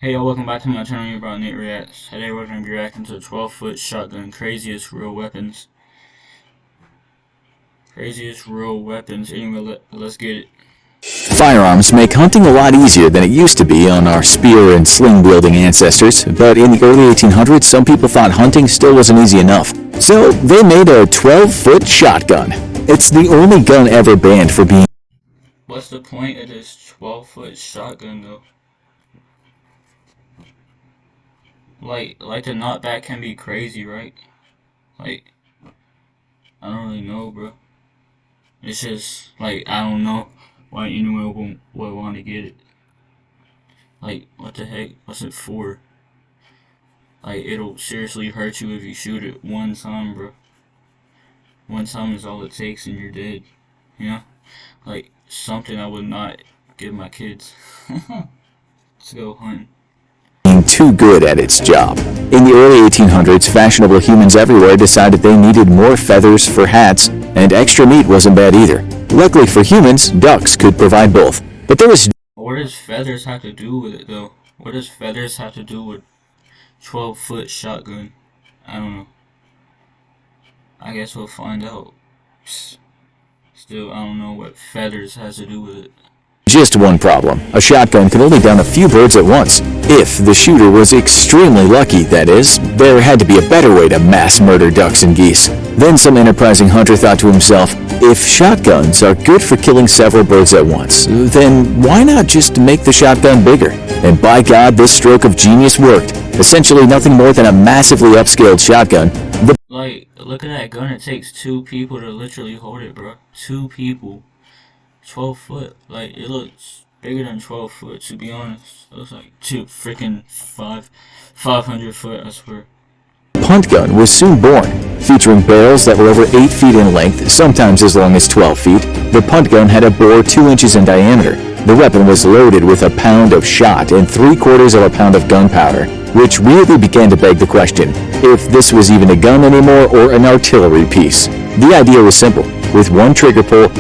Hey y'all, welcome back to my channel. You're about Nate Reacts. Today we're going to be reacting to 12-foot shotgun, craziest real weapons. Craziest real weapons. Anyway, let's get it. Firearms make hunting a lot easier than it used to be on our spear and sling-wielding ancestors, but in the early 1800s some people thought hunting still wasn't easy enough. So they made a 12-foot shotgun. It's the only gun ever banned for being... What's the point of this 12-foot shotgun though? Like the knockback can be crazy, right? Like, I don't really know, bro. It's just, like, I don't know why anyone would want to get it. Like, what the heck? What's it for? Like, it'll seriously hurt you if you shoot it one time, bro. One time is all it takes and you're dead. You know? Like, something I would not give my kids. Let's go hunting. too good at its job. In the early 1800s, fashionable humans everywhere decided they needed more feathers for hats, and extra meat wasn't bad either. Luckily for humans, ducks could provide both. But there was... What does feathers have to do with it, though? What does feathers have to do with 12-foot shotgun? I don't know. I guess we'll find out. Still, I don't know what feathers has to do with it. Just one problem. A shotgun could only down a few birds at once. If the shooter was extremely lucky, that is, there had to be a better way to mass murder ducks and geese. Then some enterprising hunter thought to himself, if shotguns are good for killing several birds at once, then why not just make the shotgun bigger? And by God, this stroke of genius worked. Essentially nothing more than a massively upscaled shotgun. Like, look at that gun. It takes two people to literally hold it, bro. Two people. 12 foot. Like, it looks bigger than 12 foot, to be honest. It looks like 500 foot, I swear. Punt gun was soon born. Featuring barrels that were over 8 feet in length, sometimes as long as 12 feet, the punt gun had a bore 2 inches in diameter. The weapon was loaded with a pound of shot and 3/4 of a pound of gunpowder, which really began to beg the question if this was even a gun anymore or an artillery piece. The idea was simple. With one trigger pull,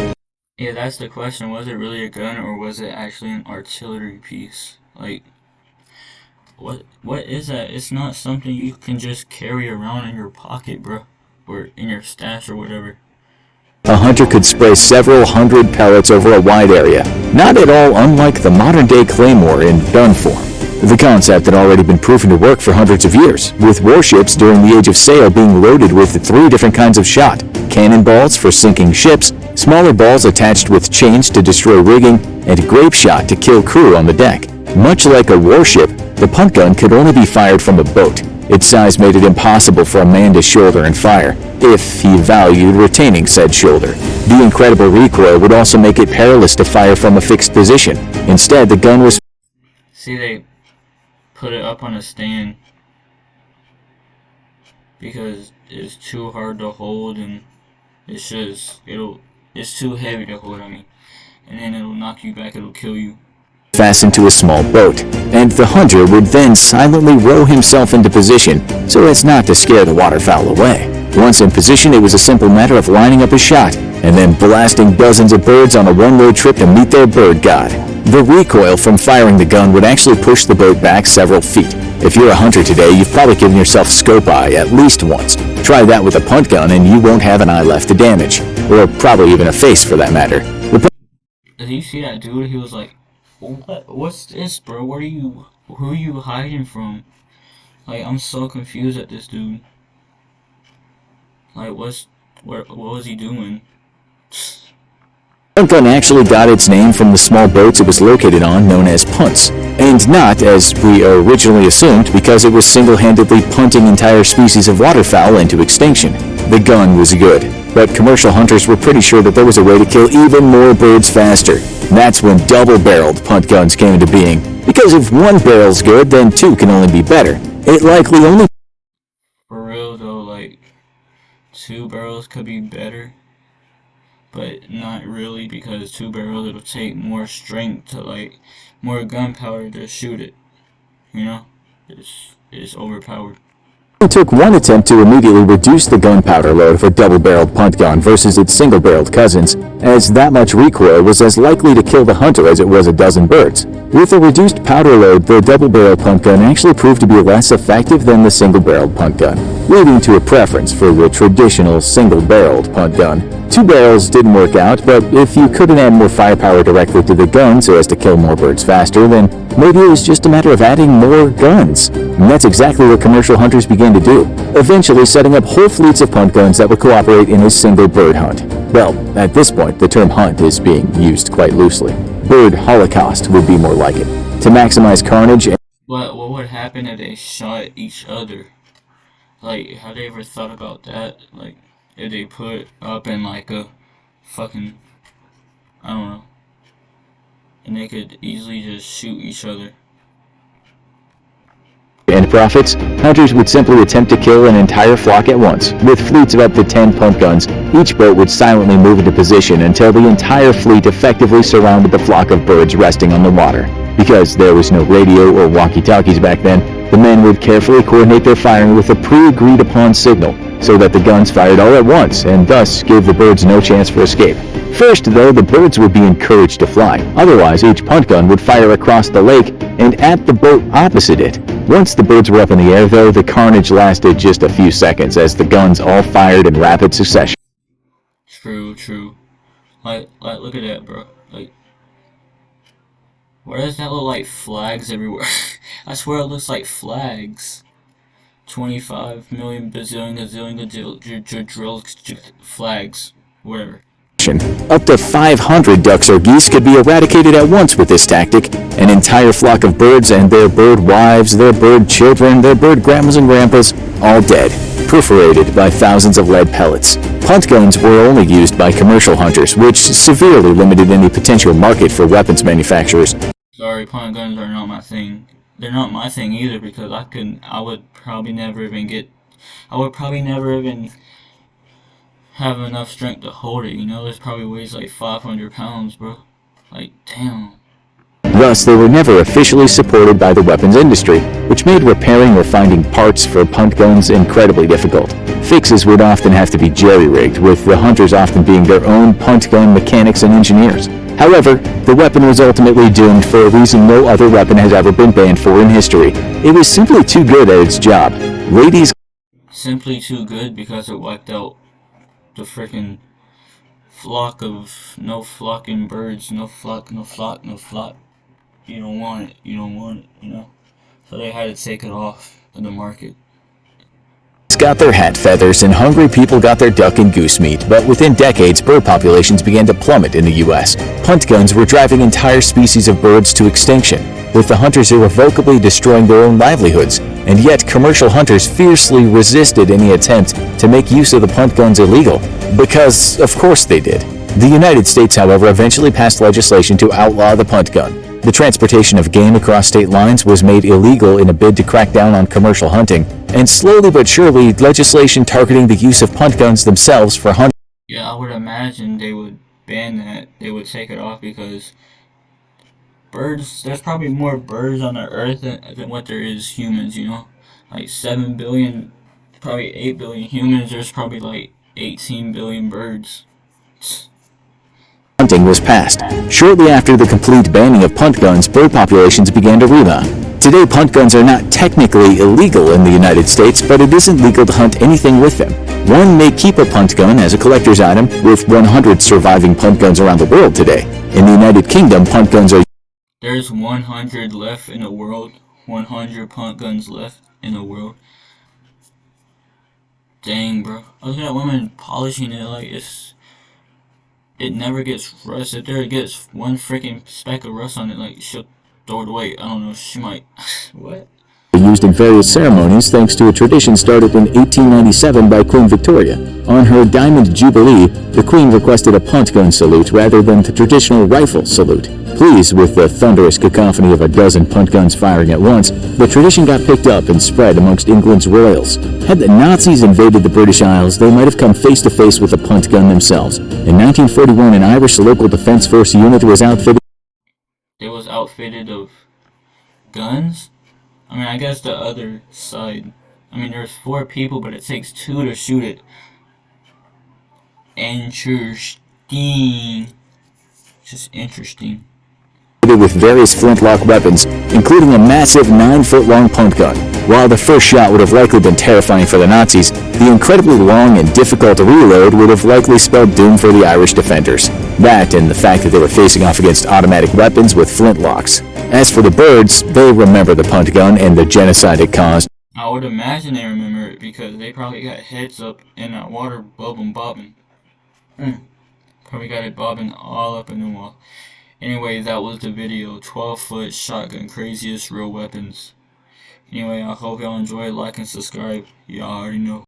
yeah, that's the question. Was it really a gun or was it actually an artillery piece? Like, what is that? It's not something you can just carry around in your pocket, bro, or in your stash or whatever. a hunter could spray several hundred pellets over a wide area, not at all unlike the modern-day claymore in gun form. The concept had already been proven to work for hundreds of years, with warships during the Age of Sail being loaded with 3 different kinds of shot: cannonballs for sinking ships, smaller balls attached with chains to destroy rigging, and grape shot to kill crew on the deck. Much like a warship, the punt gun could only be fired from a boat. Its size made it impossible for a man to shoulder and fire, if he valued retaining said shoulder. The incredible recoil would also make it perilous to fire from a fixed position. Instead, the gun was... See, they put it up on a stand because it's too hard to hold, and it's too heavy to hold, I mean, and then it'll knock you back, it'll kill you. Fastened to a small boat, and the hunter would then silently row himself into position so as not to scare the waterfowl away. Once in position, it was a simple matter of lining up a shot and then blasting dozens of birds on a one-way trip to meet their bird god. The recoil from firing the gun would actually push the boat back several feet. If you're a hunter today, you've probably given yourself scope eye at least once. Try that with a punt gun and you won't have an eye left to damage, or probably even a face for that matter. Did you see that dude? He was like, what's this, bro? Who are you hiding from? Like, I'm so confused at this dude. Like, what was he doing? Punt gun actually got its name from the small boats it was located on, known as punts, and not, as we originally assumed, because it was single-handedly punting entire species of waterfowl into extinction. The gun was good, but commercial hunters were pretty sure that there was a way to kill even more birds faster. That's when double-barreled punt guns came into being, because if one barrel's good, then 2 can only be better. It likely only... For real though, like, 2 barrels could be better, but not really, because 2 barrels, it'll take more strength to, like, more gunpowder to shoot it, you know? It's overpowered. It took one attempt to immediately reduce the gunpowder load of a double-barreled punt gun versus its single-barreled cousins, as that much recoil was as likely to kill the hunter as it was a dozen birds. With a reduced powder load, the double-barrel punt gun actually proved to be less effective than the single-barreled punt gun, leading to a preference for the traditional single-barreled punt gun. Two barrels didn't work out, but if you couldn't add more firepower directly to the gun so as to kill more birds faster, then maybe it was just a matter of adding more guns. And that's exactly what commercial hunters began to do, eventually setting up whole fleets of punt guns that would cooperate in a single bird hunt. Well, at this point, the term hunt is being used quite loosely. Bird holocaust would be more like it, to maximize carnage. What would happen if they shot each other? Like, have they ever thought about that? Like, if they put up in like a fucking, I don't know, and they could easily just shoot each other. And profits, hunters would simply attempt to kill an entire flock at once. With fleets of up to 10 punt guns, each boat would silently move into position until the entire fleet effectively surrounded the flock of birds resting on the water. Because there was no radio or walkie-talkies back then, the men would carefully coordinate their firing with a pre-agreed upon signal, so that the guns fired all at once and thus gave the birds no chance for escape. First, though, the birds would be encouraged to fly. Otherwise, each punt gun would fire across the lake and at the boat opposite it. Once the birds were up in the air, though, the carnage lasted just a few seconds as the guns all fired in rapid succession. True. Like, look at that, bro. Like, why does that look like flags everywhere? I swear it looks like flags. 25 million bazillion gazillion drill flags, whatever. Up to 500 ducks or geese could be eradicated at once with this tactic. An entire flock of birds and their bird wives, their bird children, their bird grandmas and grandpas, all dead, perforated by thousands of lead pellets. Punt guns were only used by commercial hunters, which severely limited any potential market for weapons manufacturers. Sorry, punt guns are not my thing. They're not my thing either, because I would probably never even have enough strength to hold it, you know? This probably weighs like 500 pounds, bro. Like, damn. Thus, they were never officially supported by the weapons industry, which made repairing or finding parts for punt guns incredibly difficult. Fixes would often have to be jerry-rigged, with the hunters often being their own punt gun mechanics and engineers. However, the weapon was ultimately doomed for a reason no other weapon has ever been banned for in history. It was simply too good at its job. Ladies... Simply too good because it wiped out the frickin' flock of no flocking birds, no flock. You don't want it, you know? So they had to take it off of the market. Got their hat feathers and hungry people got their duck and goose meat, but within decades, bird populations began to plummet in the U.S. Punt guns were driving entire species of birds to extinction, with the hunters irrevocably destroying their own livelihoods, and yet commercial hunters fiercely resisted any attempt to make use of the punt guns illegal, because of course they did. The United States, however, eventually passed legislation to outlaw the punt gun. The transportation of game across state lines was made illegal in a bid to crack down on commercial hunting, and slowly but surely, legislation targeting the use of punt guns themselves for hunting. Yeah, I would imagine they would ban that. They would take it off because birds, there's probably more birds on the earth than what there is humans, you know? Like 7 billion, probably 8 billion humans, there's probably like 18 billion birds. Hunting was passed. Shortly after the complete banning of punt guns, bird populations began to rebound. Today, punt guns are not technically illegal in the United States, but it isn't legal to hunt anything with them. One may keep a punt gun as a collector's item, with 100 surviving punt guns around the world today. In the United Kingdom, punt guns are... There's 100 left in the world. 100 punt guns left in the world. Dang, bro. Look at that woman polishing it like it never gets rust. If there gets one freaking speck of rust on it, like, she'll throw it away. I don't know, she might. What? Used in various ceremonies thanks to a tradition started in 1897 by Queen Victoria. On her Diamond Jubilee, the Queen requested a punt gun salute rather than the traditional rifle salute. Pleased with the thunderous cacophony of a dozen punt guns firing at once, the tradition got picked up and spread amongst England's royals. Had the Nazis invaded the British Isles, they might have come face to face with a punt gun themselves. In 1941, an Irish local defense force unit was outfitted. It was outfitted of guns? I mean, I guess the other side I mean, there's 4 people, but it takes 2 to shoot it. Interesting. Just interesting. With various flintlock weapons, including a massive 9-foot-long punt gun. While the first shot would have likely been terrifying for the Nazis, the incredibly long and difficult to reload would have likely spelled doom for the Irish defenders. That and the fact that they were facing off against automatic weapons with flintlocks. As for the birds, they remember the punt gun and the genocide it caused. I would imagine they remember it because they probably got heads up in that water bobbing. Probably got it bobbing all up in the wall. Anyway, that was the video. 12-foot shotgun, craziest real weapons. Anyway, I hope y'all enjoyed. Like and subscribe. Y'all already know.